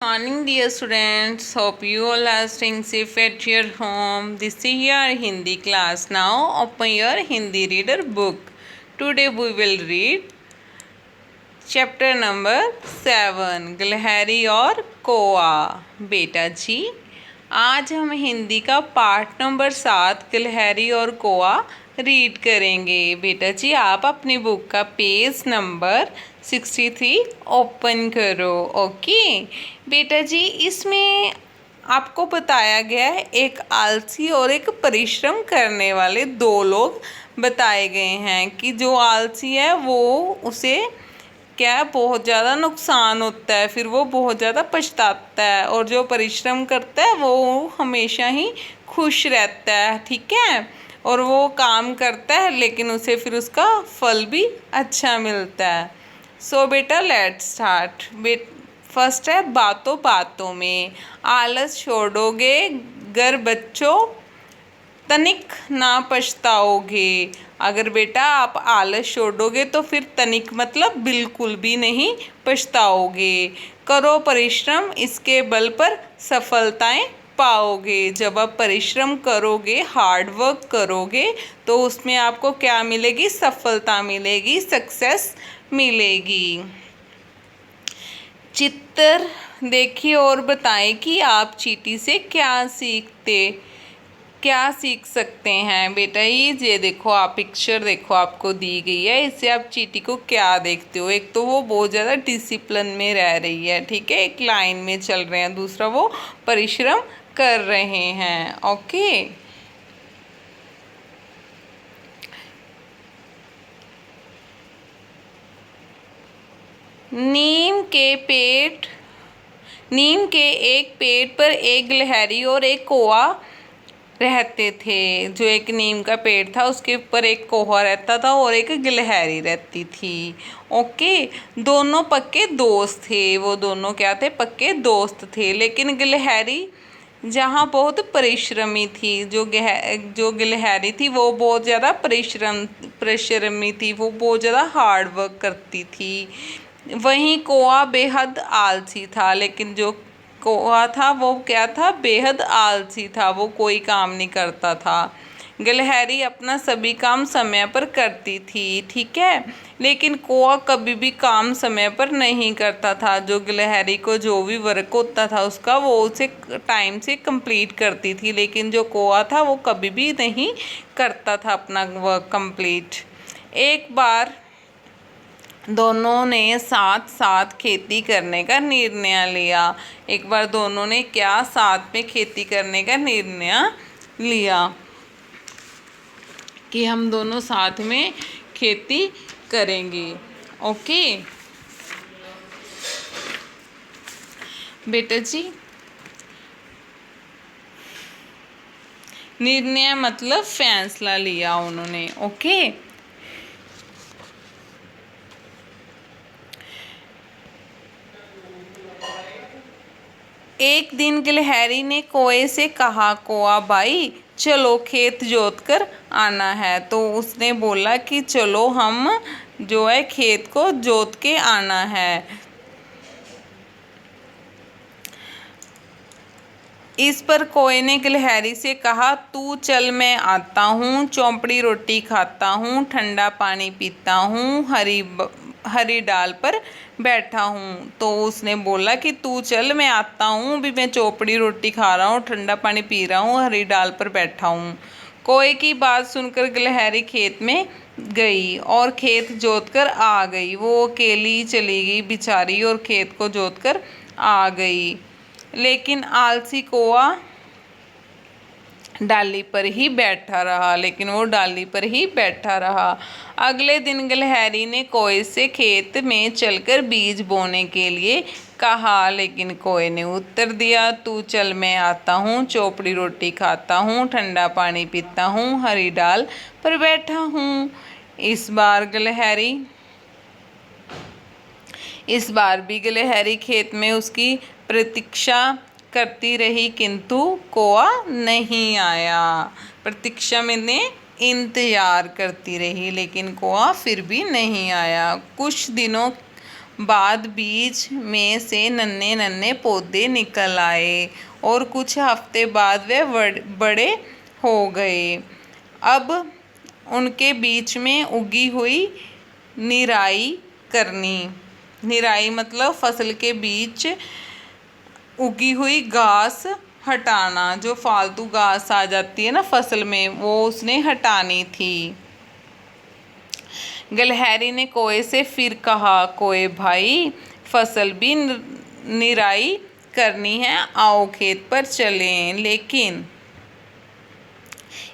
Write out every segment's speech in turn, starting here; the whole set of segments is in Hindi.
Morning, dear students. Hope you all are staying safe at your home. This is your Hindi class. Now, open your Hindi reader book. Today, we will read chapter number 7, गिलहरी और कौआ। बेटा जी, आज हम हिंदी का पाठ नंबर 7 गिलहरी और कौआ रीड करेंगे। बेटा जी, आप अपनी बुक का पेज नंबर 63 ओपन करो। ओके बेटा जी, इसमें आपको बताया गया है एक आलसी और एक परिश्रम करने वाले दो लोग बताए गए हैं कि जो आलसी है वो उसे क्या बहुत ज़्यादा नुकसान होता है, फिर वो बहुत ज़्यादा पछताता है, और जो परिश्रम करता है वो हमेशा ही खुश रहता है। ठीक है, और वो काम करता है लेकिन उसे फिर उसका फल भी अच्छा मिलता है। सो बेटा लेट्स स्टार्ट। फर्स्ट है बातों बातों में। आलस छोड़ोगे गर बच्चों तनिक ना पछताओगे। अगर बेटा आप आलस छोड़ोगे तो फिर तनिक मतलब बिल्कुल भी नहीं पछताओगे। करो परिश्रम, इसके बल पर सफलताएं पाओगे। जब आप परिश्रम करोगे, हार्ड वर्क करोगे, तो उसमें आपको क्या मिलेगी? सफलता मिलेगी, सक्सेस मिलेगी। चित्र देखिए और बताएं कि आप चींटी से क्या सीख सकते हैं। बेटा ये देखो, आप पिक्चर देखो आपको दी गई है, इससे आप चींटी को क्या देखते हो? एक तो वो बहुत ज़्यादा डिसिप्लिन में रह रही है, ठीक है, एक लाइन में चल रहे हैं, दूसरा वो परिश्रम कर रहे हैं। ओके, नीम के एक पेड़ पर एक गिलहरी और एक कौआ रहते थे। जो एक नीम का पेड़ था उसके ऊपर एक कौवा रहता था और एक गिलहरी रहती थी। ओके, दोनों पक्के दोस्त थे। वो दोनों क्या थे? पक्के दोस्त थे। लेकिन गिलहरी जहाँ बहुत परिश्रमी थी, जो गिलहरी थी वो बहुत ज़्यादा परिश्रमी थी, वो बहुत ज़्यादा हार्ड वर्क करती थी। वहीं कौआ बेहद आलसी था। लेकिन जो कौआ था वो क्या था? बेहद आलसी था, वो कोई काम नहीं करता था। गिलहरी अपना सभी काम समय पर करती थी, ठीक है, लेकिन कौआ कभी भी काम समय पर नहीं करता था। जो गिलहरी को जो भी वर्क होता था उसका, वो उसे टाइम से कंप्लीट करती थी, लेकिन जो कौआ था वो कभी भी नहीं करता था अपना वर्क कंप्लीट। एक बार दोनों ने साथ साथ खेती करने का निर्णय लिया। एक बार दोनों ने क्या? साथ में खेती करने का निर्णय लिया कि हम दोनों साथ में खेती करेंगे। ओके बेटा जी, निर्णय मतलब फैसला लिया उन्होंने। ओके, एक दिन गिलहरी ने कौए से कहा, कौआ भाई चलो खेत जोत कर आना है। तो उसने बोला कि चलो हम जो है खेत को जोत के आना है। इस पर कौए ने गिलहरी से कहा, तू चल मैं आता हूँ, चौपड़ी रोटी खाता हूँ, ठंडा पानी पीता हूँ, हरी डाल पर बैठा हूँ। तो उसने बोला कि तू चल मैं आता हूँ, भी मैं चौपड़ी रोटी खा रहा हूँ, ठंडा पानी पी रहा हूँ, हरी डाल पर बैठा हूँ। कौए की बात सुनकर गिलहरी खेत में गई और खेत जोत कर आ गई। वो अकेली चली गई बेचारी और खेत को जोत कर आ गई। लेकिन आलसी कौआ डाली पर ही बैठा रहा। अगले दिन गिलहरी ने कौए से खेत में चलकर बीज बोने के लिए कहा, लेकिन कौए ने उत्तर दिया, तू चल मैं आता हूँ, चौपड़ी रोटी खाता हूँ, ठंडा पानी पीता हूँ, हरी डाल पर बैठा हूँ। इस बार भी गिलहरी खेत में उसकी प्रतीक्षा करती रही, किंतु कौआ नहीं आया। प्रतीक्षा मैंने इंतजार करती रही, लेकिन कौआ फिर भी नहीं आया। कुछ दिनों बाद बीज में से नन्हे नन्हे पौधे निकल आए और कुछ हफ्ते बाद वे बड़े हो गए। अब उनके बीच में उगी हुई निराई करनी। निराई मतलब फसल के बीच उगी हुई घास हटाना, जो फालतू घास आ जाती है ना फसल में, वो उसने हटानी थी। गिलहरी ने कोए से फिर कहा, कोए भाई, फसल भी निराई करनी है, आओ खेत पर चलें। लेकिन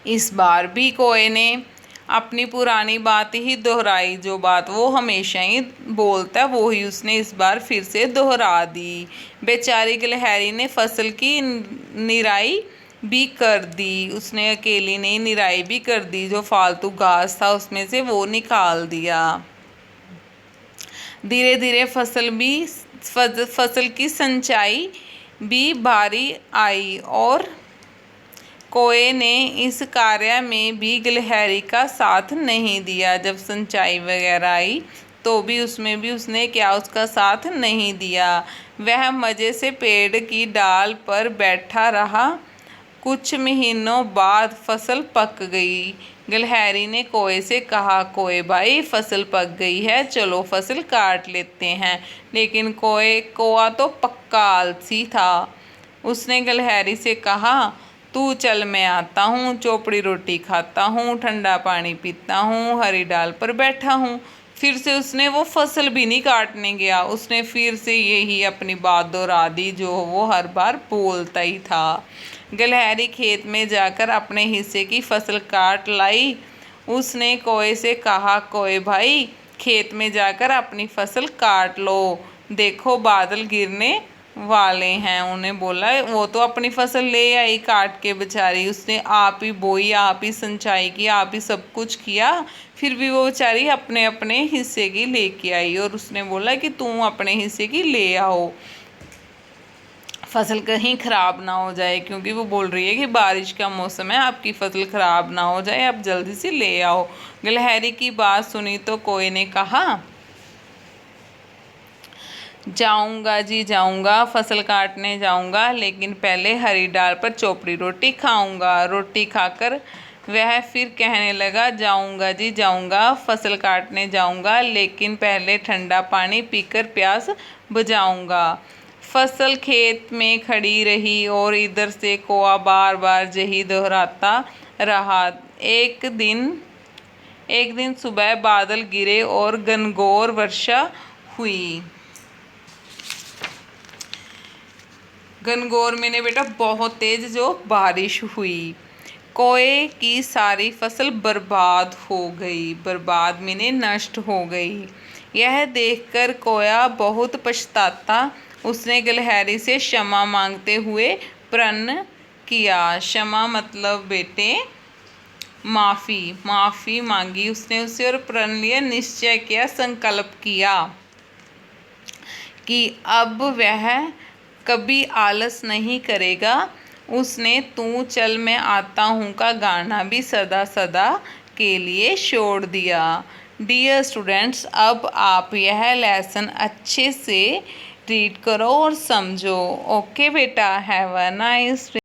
इस बार भी कोए ने अपनी पुरानी बात ही दोहराई। जो बात वो हमेशा ही बोलता है वो ही उसने इस बार फिर से दोहरा दी। बेचारी गिलहरी ने फसल की निराई भी कर दी। उसने अकेली ने निराई भी कर दी, जो फालतू घास था उसमें से वो निकाल दिया। धीरे धीरे फसल की सिंचाई भी भारी आई और कोए ने इस कार्य में भी गिलहरी का साथ नहीं दिया। जब सिंचाई वगैरह आई तो भी उसमें भी उसने उसका साथ नहीं दिया। वह मज़े से पेड़ की डाल पर बैठा रहा। कुछ महीनों बाद फसल पक गई। गिलहरी ने कोए से कहा, कोए भाई, फसल पक गई है, चलो फसल काट लेते हैं। लेकिन कोआ तो पक्का आलसी था। उसने गिलहरी से कहा, तू चल, मैं आता हूँ, चोपड़ी रोटी खाता हूँ, ठंडा पानी पीता हूँ, हरी डाल पर बैठा हूँ। फिर से उसने वो फसल भी नहीं काटने गया। उसने फिर से यही अपनी बात दोहरा दी जो वो हर बार बोलता ही था। गिलहरी खेत में जाकर अपने हिस्से की फसल काट लाई। उसने कोए से कहा, कोए भाई, खेत में जाकर अपनी फसल काट लो, देखो बादल गिरने वाले हैं। उन्हें बोला, वो तो अपनी फसल ले आई काट के बेचारी, उसने आप ही बोई, आप ही सिंचाई की, आप ही सब कुछ किया, फिर भी वो बेचारी अपने अपने हिस्से की लेके आई। और उसने बोला कि तुम अपने हिस्से की ले आओ, फसल कहीं ख़राब ना हो जाए, क्योंकि वो बोल रही है कि बारिश का मौसम है, आपकी फसल ख़राब ना हो जाए, आप जल्दी से ले आओ। गिलहरी की बात सुनी तो कोए ने कहा, जाऊंगा जी जाऊंगा, फसल काटने जाऊंगा, लेकिन पहले हरी डाल पर चोपड़ी रोटी खाऊंगा। रोटी खाकर वह फिर कहने लगा, जाऊंगा जी जाऊंगा, फसल काटने जाऊंगा, लेकिन पहले ठंडा पानी पीकर प्यास बुझाऊंगा। फसल खेत में खड़ी रही और इधर से कोआ बार बार यही दोहराता रहा। एक दिन सुबह बादल गिरे और घनघोर वर्षा हुई। घनघोर में ने बेटा बहुत तेज जो बारिश हुई। कोए की सारी फसल बर्बाद हो गई। बर्बाद में नष्ट हो गई। यह देखकर कोया बहुत पछताता। उसने गिलहरी से क्षमा मांगते हुए प्रण किया। क्षमा मतलब बेटे माफ़ी मांगी उसने उससे और प्रण लिया, निश्चय किया, संकल्प किया कि अब वह कभी आलस नहीं करेगा। उसने तू चल मैं आता हूँ का गाना भी सदा सदा के लिए छोड़ दिया। डियर स्टूडेंट्स, अब आप यह लेसन अच्छे से रीड करो और समझो। ओके बेटा, हैव अ नाइस डे।